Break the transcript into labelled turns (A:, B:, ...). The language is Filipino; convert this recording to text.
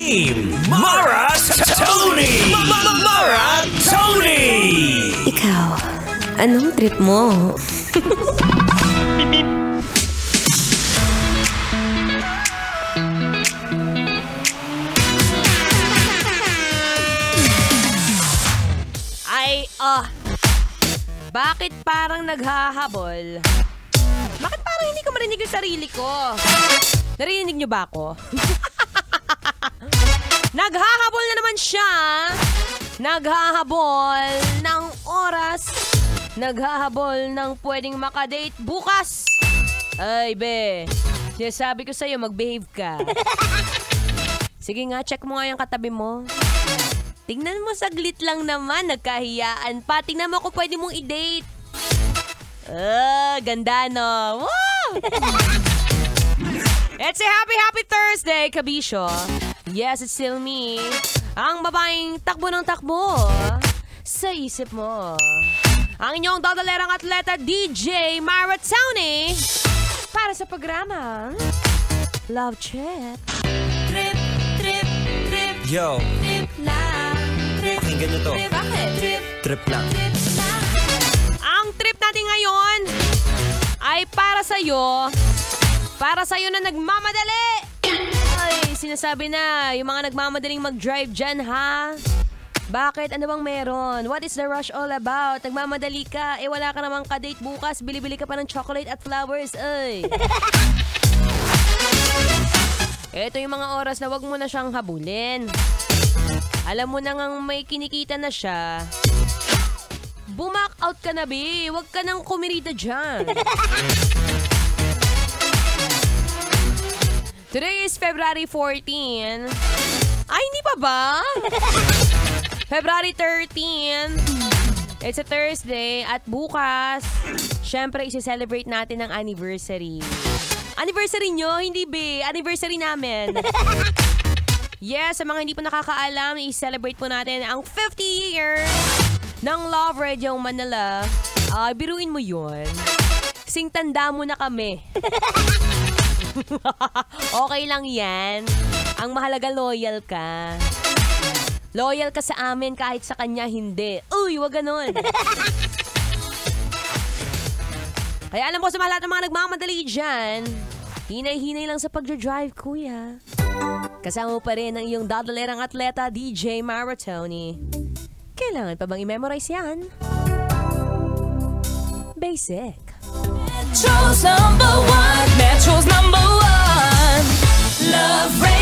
A: Mara Tony! Mara Tony!
B: Ikaw, anong trip mo?
C: Bakit parang naghahabol? Bakit parang hindi ko marinig yung sarili ko? Narinig niyo ba ako? Naghahabol na naman siya. Naghahabol ng oras. Naghahabol ng pwedeng makadate bukas. Ay, be. Sinasabi ko sa'yo, mag-behave ka. Sige nga, check mo nga yung katabi mo. Tingnan mo, saglit lang naman. Nagkahiyaan pa. Tingnan mo kung pwede mong i-date. Ganda, no? Wow! It's a happy Thursday, Kabisyo. Yes, it's still me. Ang babaeng takbo ng takbo sa isip mo. Ang inyong dodolerang atleta, DJ Mara Tony. Para sa programa Love Chat. Trip, trip, trip.
A: Yo.
C: Trip lang. Trip.
A: Pakinggan nyo to.
C: Trip. Bakit? Trip.
A: Trip lang.
C: Trip lang. Ang trip natin ngayon ay para sa'yo. Para sa'yo na nagmamadali. Ay, sinasabi na, yung mga nagmamadaling mag-drive dyan, ha? Bakit? Ano bang meron? What is the rush all about? Nagmamadali ka, wala ka namang kadate bukas, bili-bili ka pa ng chocolate at flowers, ay. Ito yung mga oras na wag mo na siyang habulin. Alam mo na ngang may kinikita na siya. Bumak out ka na, be. Wag ka nang kumirita dyan. Today is February 14. Ay, hindi pa ba? February 13. It's a Thursday. At bukas, syempre, isi-celebrate natin ang anniversary. Anniversary nyo? Hindi, be. Anniversary namin. Yes, sa mga hindi po nakakaalam, i-celebrate po natin ang 50 year ng Love Radio Manila. Biruin mo yun. Sing tanda mo na kami. Okay lang yan. Ang mahalaga, loyal ka. Loyal ka sa amin kahit sa kanya hindi. Uy, wag ganun. Kaya alam ko sa lahat ng mga nagmamadali dyan, hinay-hinay lang sa pagdadrive, kuya. Kasama mo pa rin ang iyong dadolerang atleta, DJ Mara Tony. Kailangan pa bang i-memorize yan? Basic. Metro's number one. Metro's number one. Love Radio.